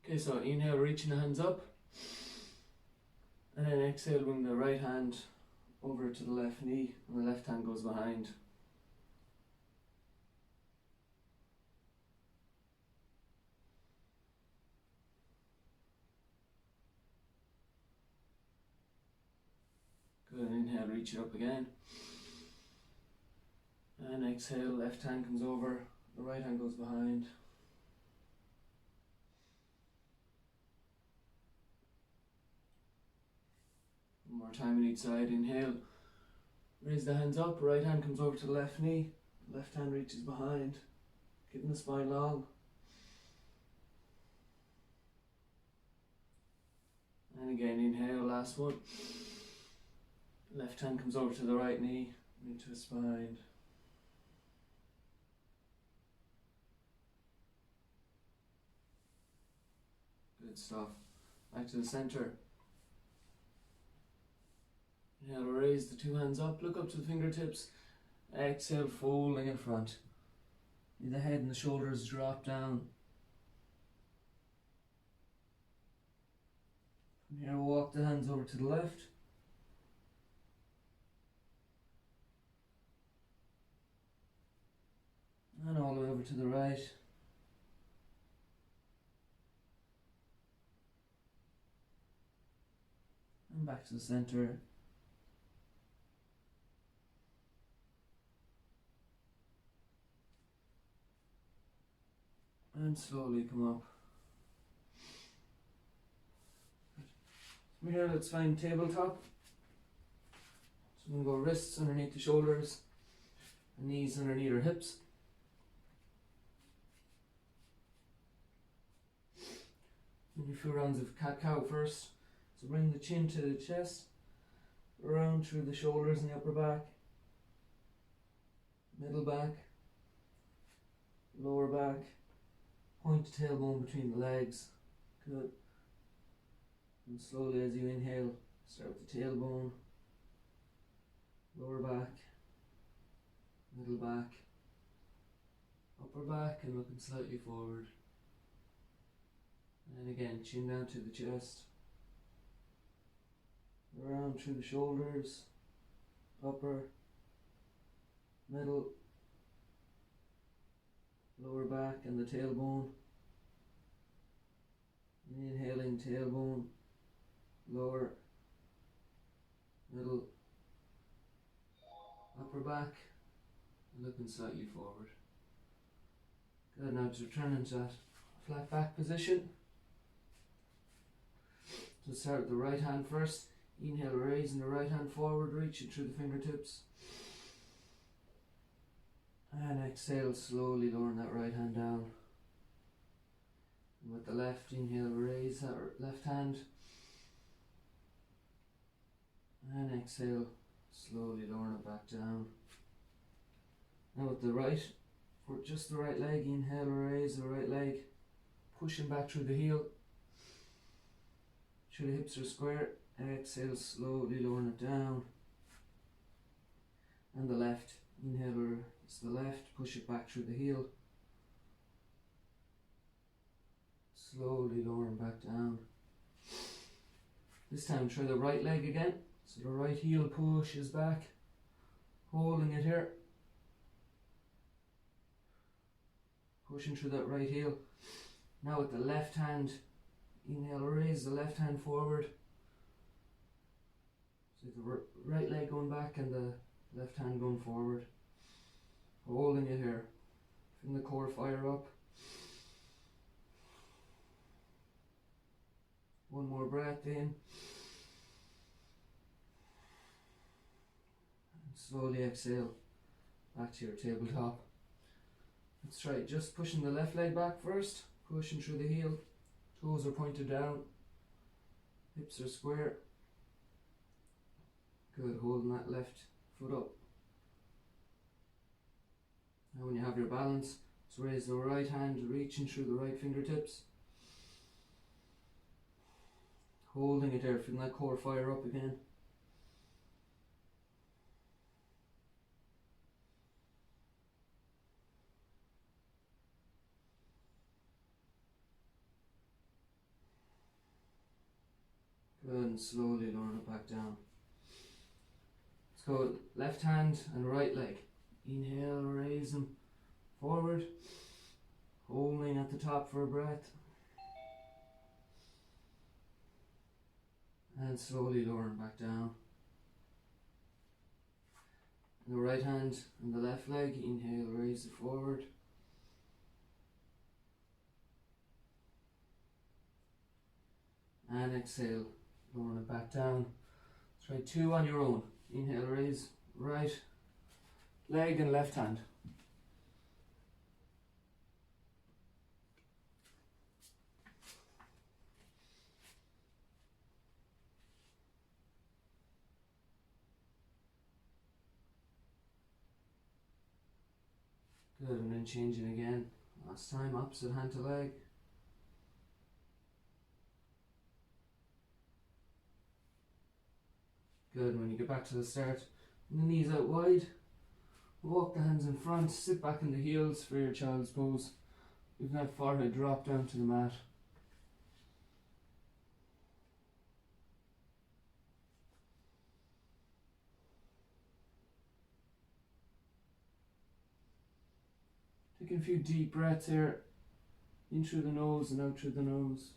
Okay, so inhale, reaching the hands up. And then exhale, bring the right hand over to the left knee and the left hand goes behind. Good, inhale, reach it up again. And exhale, left hand comes over, the right hand goes behind. One more time on each side, inhale. Raise the hands up, right hand comes over to the left knee, left hand reaches behind, keeping the spine long. And again, inhale, last one. Left hand comes over to the right knee, into the spine. Good stuff. Back to the center. Inhale, raise the two hands up, look up to the fingertips. Exhale, folding in front. The head and the shoulders drop down. From here, walk the hands over to the left. And all the way over to the right. And back to the center. And slowly come up. From here, let's find tabletop. So I'm going to go wrists underneath the shoulders, and knees underneath our hips. And a few rounds of cat-cow first. So bring the chin to the chest, around through the shoulders and the upper back, middle back, lower back. Point the tailbone between the legs. Good. And slowly as you inhale, start with the tailbone, lower back, middle back, upper back, and looking slightly forward. And then again, chin down to the chest, around through the shoulders, upper, middle, lower back, and the tailbone. Inhaling, tailbone, lower, middle, upper back, and looking slightly forward. Good, now to return into that flat back position. So start with the right hand first. Inhale, raising the right hand forward, reaching through the fingertips. And exhale, slowly lowering that right hand down. And with the left, inhale, raise that left hand. And exhale, slowly lowering it back down. Now with the right, for just the right leg, inhale, raise the right leg, pushing back through the heel. Sure the hips are square. Exhale, slowly lowering it down. And the left, inhale, it's the left, push it back through the heel. Slowly lowering back down. This time try the right leg again. So the right heel pushes back, holding it here. Pushing through that right heel. Now with the left hand, inhale, raise the left hand forward. So the right leg going back and the left hand going forward. Holding it here. Feeling the core fire up. One more breath in. And slowly exhale. Back to your tabletop. Let's try just pushing the left leg back first. Pushing through the heel. Toes are pointed down. Hips are square. Good, holding that left foot up. Now when you have your balance, so raise the right hand, reaching through the right fingertips. Holding it there, feeling that core fire up again. Good, and slowly lowering it back down. Let's go left hand and right leg. Inhale, raise them forward. Holding at the top for a breath. And slowly lowering back down. The right hand and the left leg. Inhale, raise it forward. And exhale, lowering it back down. Try 2 on your own. Inhale, raise right leg and left hand. Good, and then changing again. Last time, opposite hand to leg. Good, when you get back to the start, and the knees out wide, walk the hands in front, sit back in the heels for your child's pose. You can have forehead drop down to the mat. Taking a few deep breaths here, in through the nose and out through the nose.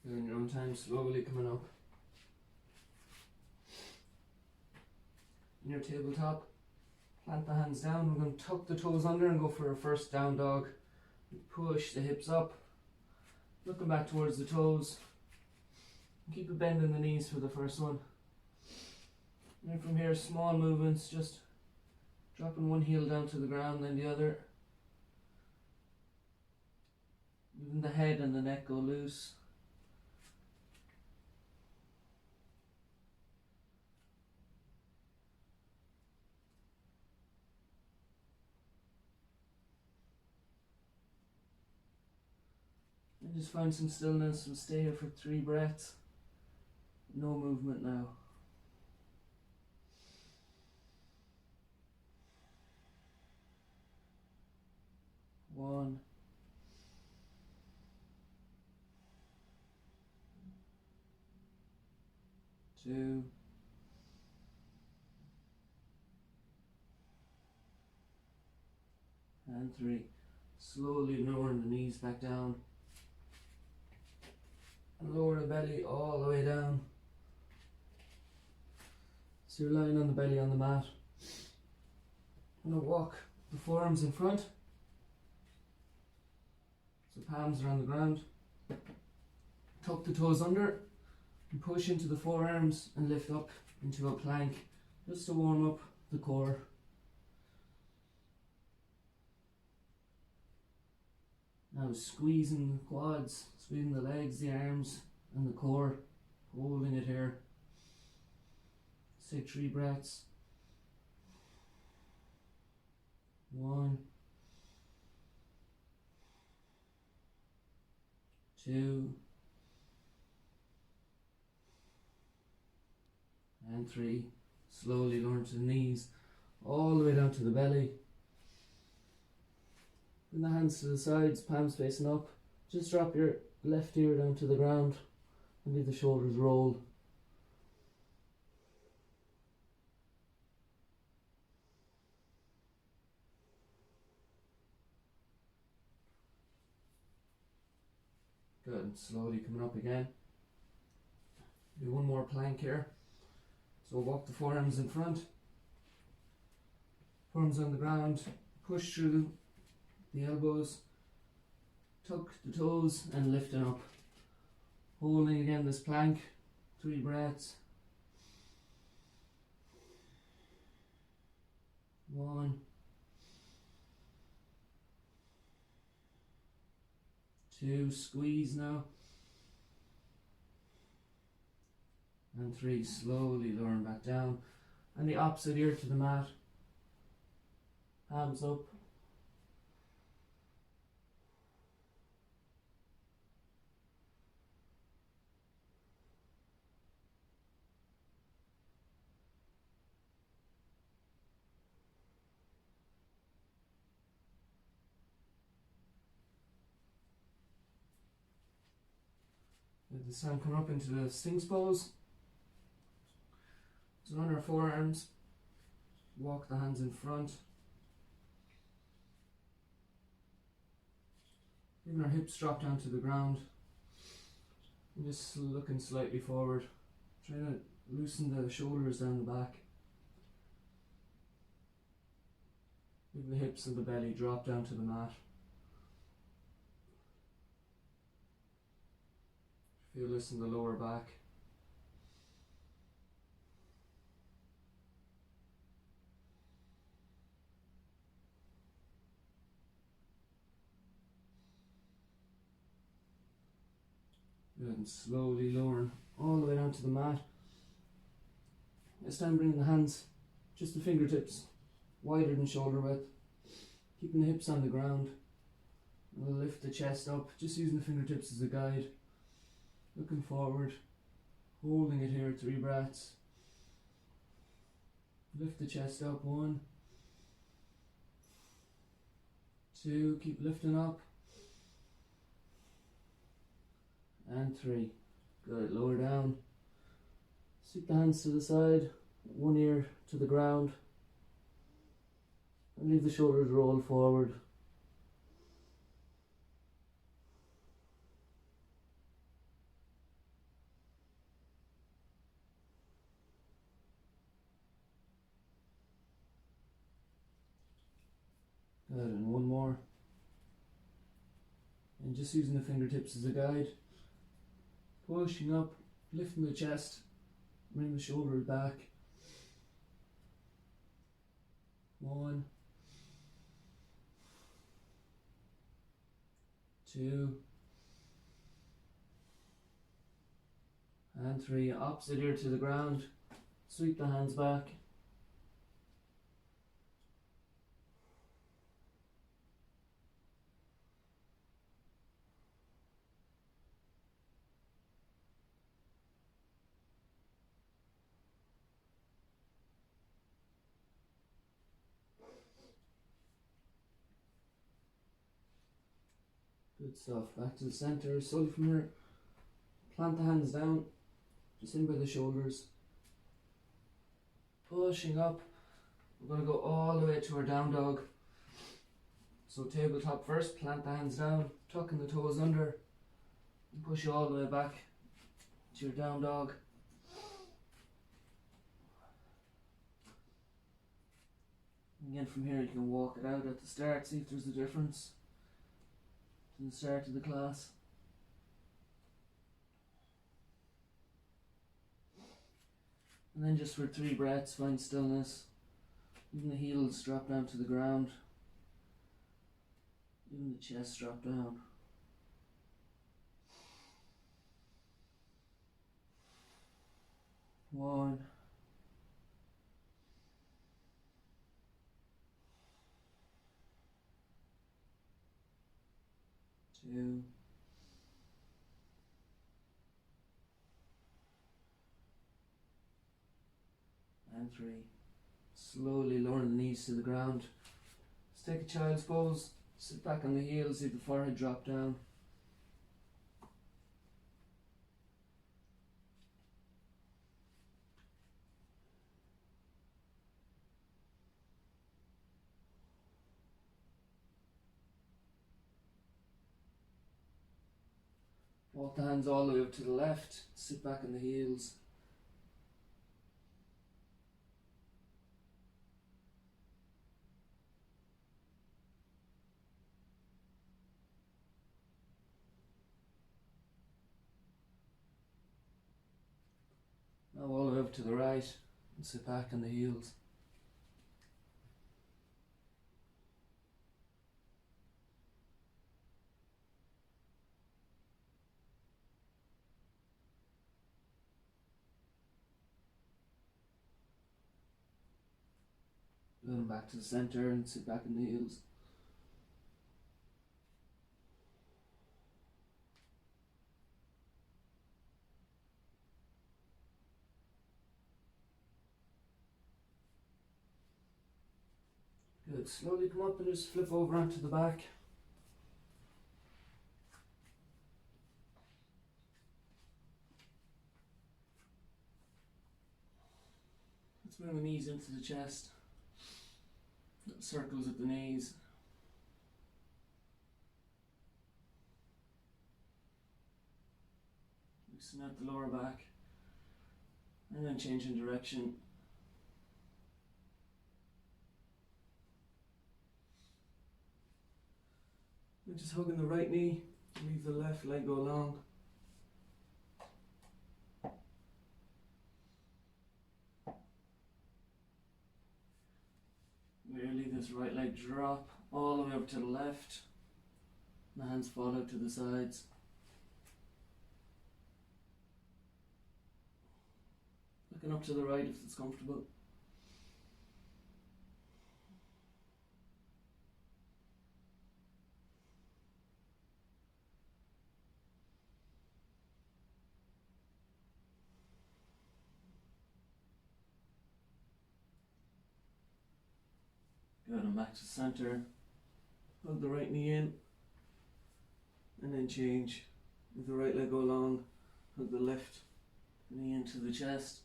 Good, in your own time, slowly coming up. In your tabletop, plant the hands down. We're going to tuck the toes under and go for our first down dog. Push the hips up, looking back towards the toes. Keep a bend in the knees for the first one. And then from here, small movements, just dropping one heel down to the ground, then the other. Even the head and the neck go loose. And just find some stillness and stay here for 3 breaths. No movement now. One. 2. And 3. Slowly lowering the knees back down. And lower the belly all the way down. So you're lying on the belly on the mat. I'm going to walk the forearms in front. So palms are on the ground. Tuck the toes under and push into the forearms and lift up into a plank just to warm up the core. Now squeezing the quads, squeezing the legs, the arms and the core, holding it here. Take 3 breaths. 1, 2, and 3. Slowly lower to the knees, all the way down to the belly. Bring the hands to the sides, palms facing up. Just drop your left ear down to the ground and leave the shoulders roll. Good, and slowly coming up again. Do one more plank here. So walk the forearms in front. Forearms on the ground. Push through the elbows. Tuck the toes and lifting up. Holding again this plank. 3 breaths. 1, 2, squeeze now. And 3. Slowly lowering back down. And the opposite ear to the mat. Palms up. Let the sand come up into the Sphinx pose. So on our forearms, walk the hands in front. Even our hips drop down to the ground. And just looking slightly forward. Trying to loosen the shoulders down the back. Even the hips and the belly drop down to the mat. Feel this in the lower back. And slowly lowering all the way down to the mat. This time bringing the hands, just the fingertips, wider than shoulder width. Keeping the hips on the ground. We'll lift the chest up, just using the fingertips as a guide. Looking forward, holding it here, 3 breaths. Lift the chest up, 1, 2, keep lifting up. And 3. Good, lower down. Sweep the hands to the side, 1 ear to the ground. And leave the shoulders roll forward. Good, and 1 more. And just using the fingertips as a guide. Pushing up, lifting the chest, bring the shoulders back. 1, 2, and 3. Opposite ear to the ground. Sweep the hands back. Good stuff. Back to the center. Slowly from here, plant the hands down, just in by the shoulders. Pushing up. We're going to go all the way to our down dog. So tabletop first, plant the hands down, tucking the toes under, and push all the way back to your down dog. Again, from here you can walk it out at the start, see if there's a difference from the start of the class. And then just for 3 breaths, find stillness. Even the heels drop down to the ground. Even the chest drop down. One. 2. And 3. Slowly lowering the knees to the ground. Let's take a child's pose. Sit back on the heels, leave the forehead drop down. Walk the hands all the way up to the left, sit back on the heels. Now all the way up to the right and sit back on the heels. Good, and back to the centre and sit back in the heels. Good, slowly come up and just flip over onto the back. Let's bring the knees into the chest. Little circles at the knees. Loosen out the lower back. And then change in direction. And just hugging the right knee. Leave the left leg go long. Really, this right leg drop all the way over to the left. The hands fall out to the sides. Looking up to the right if it's comfortable. Good, and back to center. Hug the right knee in. And then change. With the right leg go long. Hug the left knee into the chest.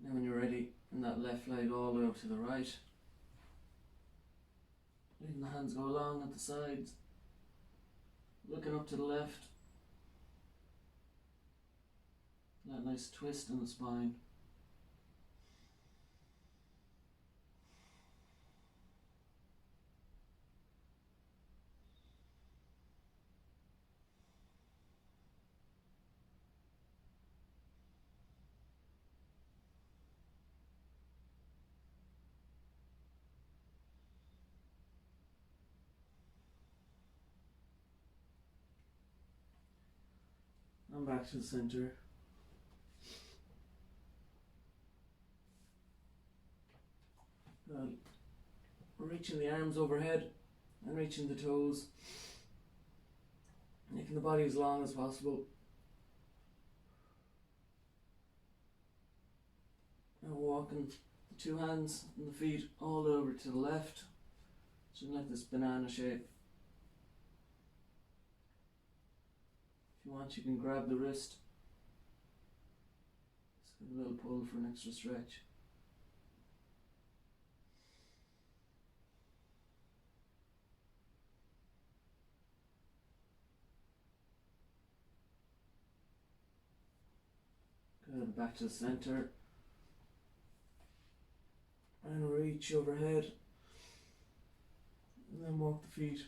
Now when you're ready, and that left leg all the way up to the right. Letting the hands go along at the sides. Looking up to the left. That nice twist in the spine. And back to the center. Good. Reaching the arms overhead and reaching the toes. Making the body as long as possible. Now walking the two hands and the feet all over to the left. So like this banana shape. If you want, you can grab the wrist. Just give a little pull for an extra stretch. Good, back to the center. And reach overhead. And then walk the feet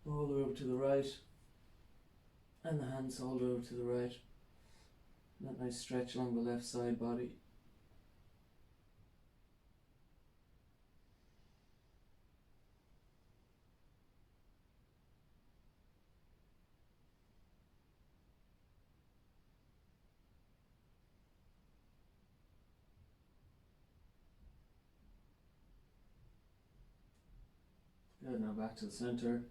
all the way over to the right. And the hands all the way over to the right. And that nice stretch along the left side body. Good, now back to the center.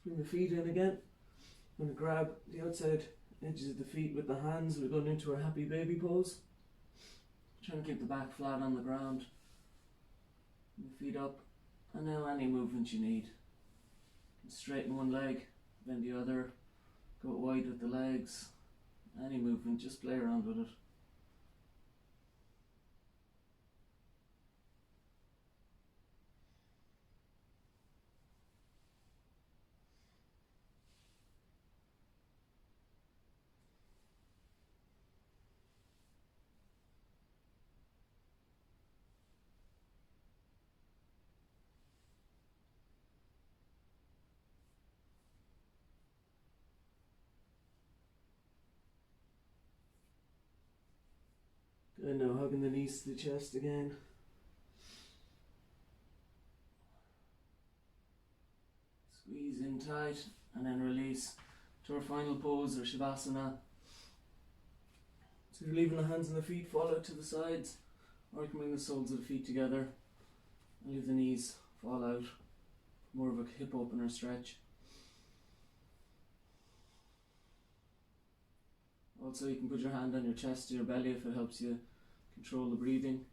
Bring the feet in again. I'm going to grab the outside edges of the feet with the hands. We're going into our happy baby pose. Trying to keep the back flat on the ground. The feet up. And now any movement you need. Straighten one leg, bend the other. Go wide with the legs. Any movement, just play around with it. Good, now hugging the knees to the chest again. in tight, and then release to our final pose, or Shavasana. So you're leaving the hands and the feet fall out to the sides, or you can bring the soles of the feet together and leave the knees fall out. More of a hip opener stretch. Also, you can put your hand on your chest or your belly if it helps you control the breathing.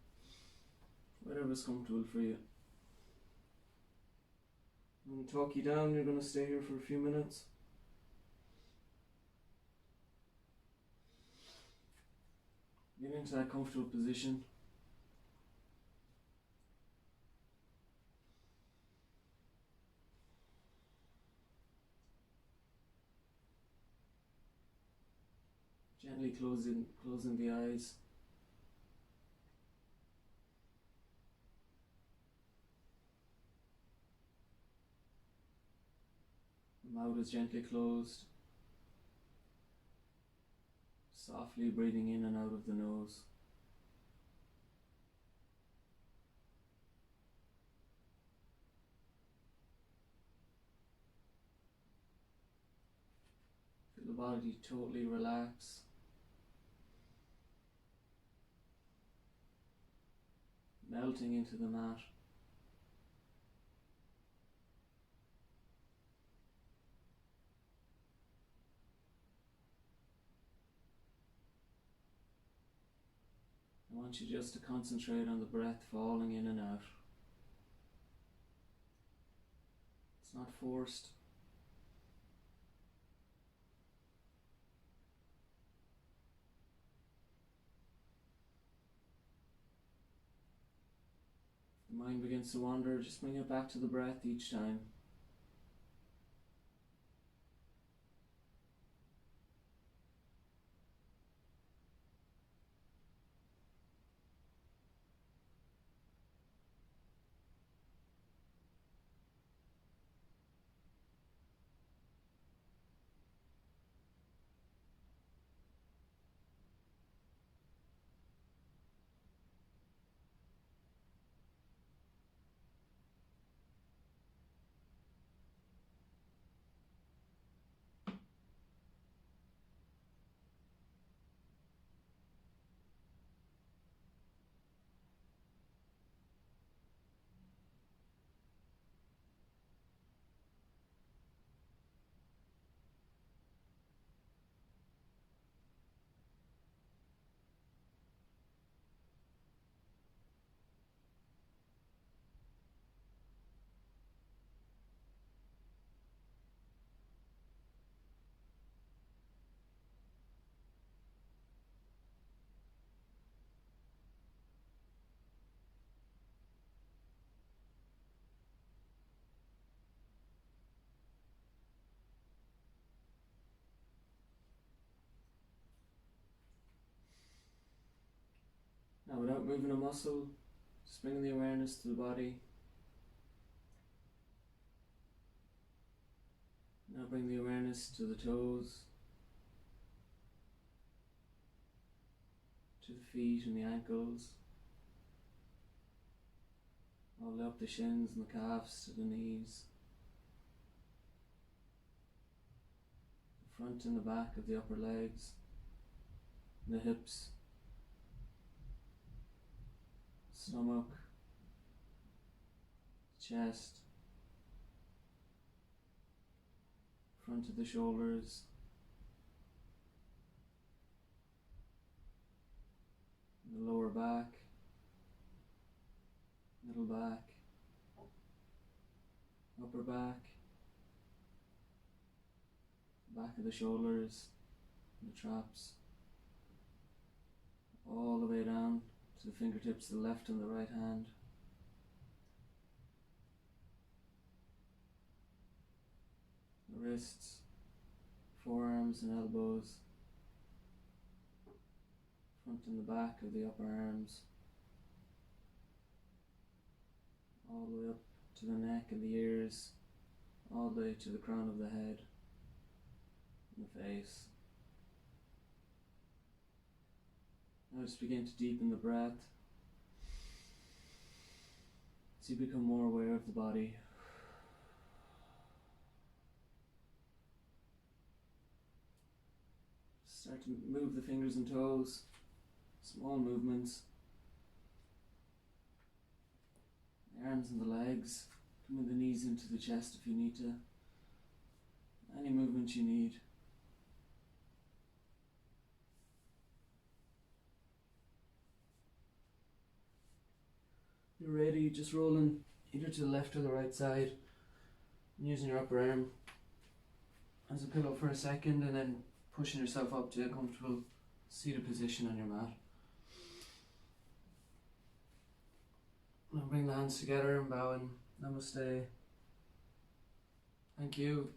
Whatever's comfortable for you. I'm going to talk you down. You're going to stay here for a few minutes. Get into that comfortable position. Gently closing the eyes. The mouth is gently closed. Softly breathing in and out of the nose. Feel the body totally relax. Melting into the mat. I want you just to concentrate on the breath falling in and out. It's not forced. If the mind begins to wander, just bring it back to the breath each time. Now, without moving a muscle, just bringing the awareness to the body. Now bring the awareness to the toes, to the feet and the ankles, all the way up the shins and the calves to the knees, the front and the back of the upper legs, the hips, stomach, chest, front of the shoulders, the lower back, middle back, upper back, back of the shoulders, the traps, all the way down to the fingertips of the left and the right hand. The wrists, forearms and elbows, front and the back of the upper arms, all the way up to the neck and the ears, all the way to the crown of the head and the face. Now just begin to deepen the breath as you become more aware of the body. Start to move the fingers and toes, small movements. The arms and the legs, coming the knees into the chest if you need to. Any movement you need. You're ready, just rolling either to the left or the right side, and using your upper arm as a pillow for a second, and then pushing yourself up to a comfortable seated position on your mat. Now bring the hands together and bowing. Namaste. Thank you.